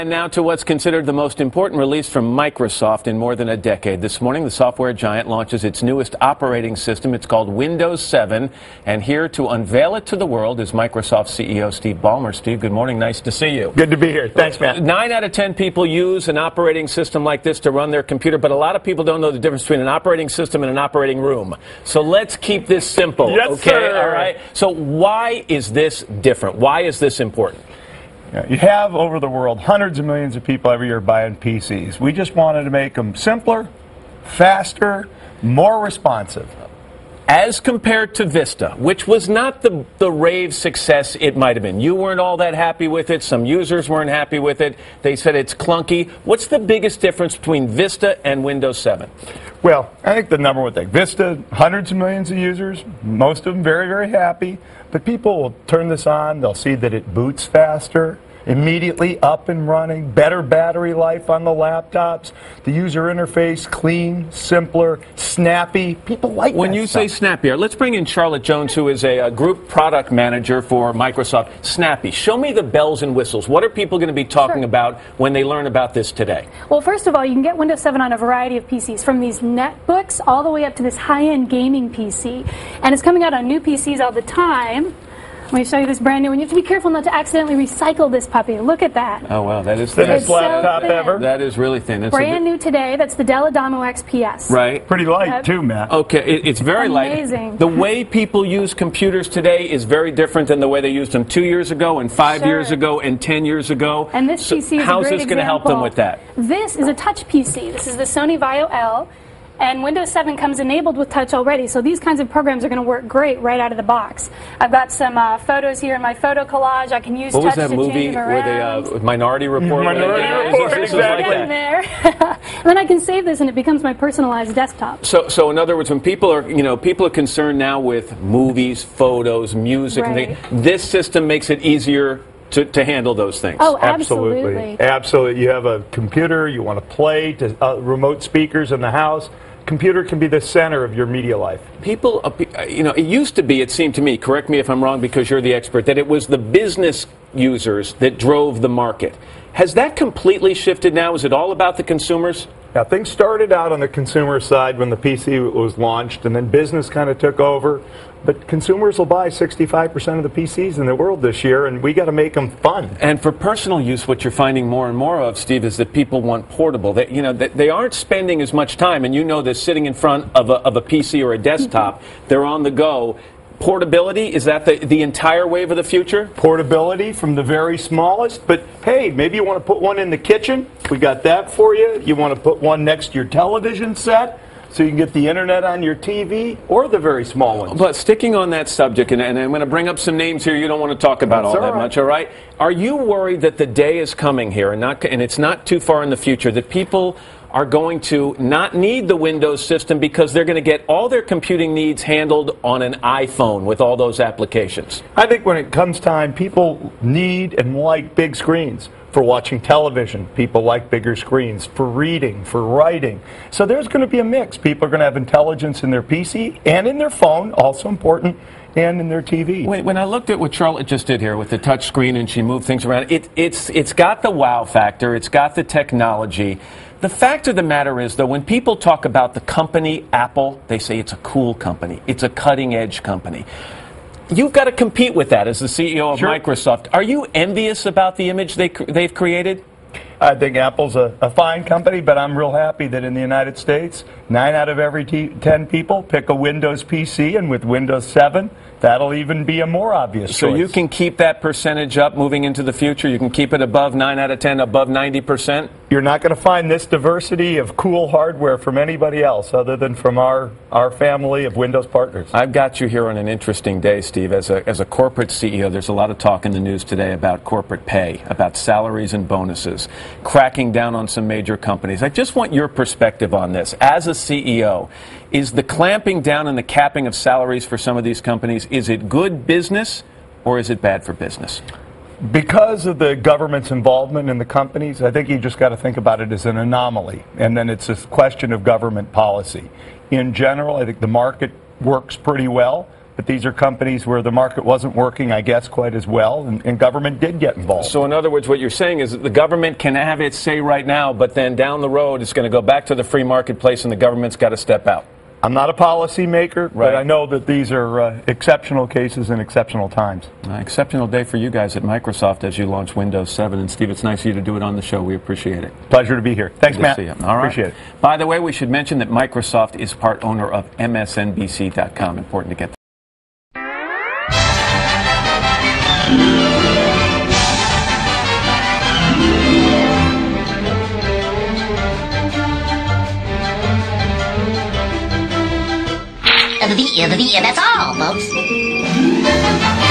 And now to what's considered the most important release from Microsoft in more than a decade. This morning, the software giant launches its newest operating system. It's called Windows 7. And here to unveil it to the world is Microsoft CEO Steve Ballmer. Steve, good morning. Nice to see you. Good to be here. Thanks, Matt. 9 out of 10 people use an operating system like this to run their computer, but a lot of people don't know the difference between an operating system and an operating room. So let's keep this simple. Yes, okay? sir. All right. So why is this different? Why is this important? You have over the world hundreds of millions of people every year buying PCs. We just wanted to make them simpler, faster, more responsive. As compared to Vista, which was not the rave success it might have been. You weren't all that happy with it. Some users weren't happy with it. They said it's clunky. What's the biggest difference between Vista and Windows 7? Well, I think the number one thing, Vista, hundreds of millions of users, most of them very, very happy. But people will turn this on, they'll see that it boots faster, immediately up and running, better battery life on the laptops, the user interface clean, simpler, snappy. People like that. When you say snappy, let's bring in Charlotte Jones, who is a group product manager for Microsoft. Snappy. Show me the bells and whistles. What are people going to be talking about when they learn about this today? Well, first of all, you can get Windows 7 on a variety of PCs, from these netbooks all the way up to this high-end gaming PC. And it's coming out on new PCs all the time. Let me show you this brand new one. You have to be careful not to accidentally recycle this puppy. Look at that. Oh, wow. That is thin. Thinnest laptop ever. That is really thin. It's brand new today. That's the Dell Adamo XPS. Right. Pretty light, too, Matt. Okay. It's very amazing. light. The way people use computers today is very different than the way they used them 2 years ago and 5 years ago and 10 years ago. And this PC is how's a great this going to help them with that? This is a touch PC. This is the Sony Vaio L. And Windows 7 comes enabled with touch already, so these kinds of programs are going to work great right out of the box. I've got some photos here in my photo collage. I can use touch to change them around. What was that movie where they Minority Report? Minority Report, exactly. And then I can save this, and it becomes my personalized desktop. So in other words, when people are concerned now with movies, photos, music, and things, this system makes it easier to handle those things. Oh, absolutely. Absolutely. You have a computer, you want to play to remote speakers in the house. Computer can be the center of your media life. People, it used to be, it seemed to me, correct me if I'm wrong because you're the expert, that it was the business users that drove the market. Has that completely shifted now? Is it all about the consumers? Now, things started out on the consumer side when the PC was launched, and then business kind of took over. But consumers will buy 65% of the PCs in the world this year, and we got to make them fun. And for personal use, what you're finding more and more of, Steve, is that people want portable. They aren't spending as much time, and you know this, sitting in front of a PC or a desktop. They're on the go. Portability, is that the entire wave of the future? Portability from the very smallest, but hey, maybe you want to put one in the kitchen. We got that for you. You want to put one next to your television set, so you can get the internet on your TV, or the very small ones. But sticking on that subject, and I'm going to bring up some names here you don't want to talk about all that much, all right? Are you worried that the day is coming here, and it's not too far in the future, that people are going to not need the Windows system because they're going to get all their computing needs handled on an iPhone with all those applications? I think when it comes time, people need and like big screens. For watching television, people like bigger screens. For reading, for writing. So there's going to be a mix. People are going to have intelligence in their PC and in their phone, also important, and in their TV. When I looked at what Charlotte just did here with the touch screen and she moved things around, it's got the wow factor, it's got the technology. The fact of the matter is, though, when people talk about the company Apple, they say it's a cool company, it's a cutting-edge company. You've got to compete with that as the CEO of Microsoft. Are you envious about the image they've created? I think Apple's a fine company, but I'm real happy that in the United States, 9 out of every 10 people pick a Windows PC, and with Windows 7, that'll even be a more obvious choice. So you can keep that percentage up moving into the future? You can keep it above 9 out of 10, above 90%? You're not going to find this diversity of cool hardware from anybody else other than from our family of Windows partners. I've got you here on an interesting day, Steve. As a corporate CEO, there's a lot of talk in the news today about corporate pay, about salaries and bonuses, cracking down on some major companies. I just want your perspective on this. As a CEO, is the clamping down and the capping of salaries for some of these companies, is it good business or is it bad for business? Because of the government's involvement in the companies, I think you just got to think about it as an anomaly, and then it's a question of government policy. In general, I think the market works pretty well. but these are companies where the market wasn't working, I guess, quite as well, and government did get involved. So in other words, what you're saying is that the government can have its say right now, but then down the road it's going to go back to the free marketplace and the government's got to step out. I'm not a policymaker, Right. but I know that these are exceptional cases and exceptional times. Exceptional day for you guys at Microsoft as you launch Windows 7. And Steve, it's nice of you to do it on the show. We appreciate it. Pleasure to be here. Thanks, Good to Matt. see you. All right. Appreciate it. By the way, we should mention that Microsoft is part owner of msnbc.com. Important to get that. That's all, folks.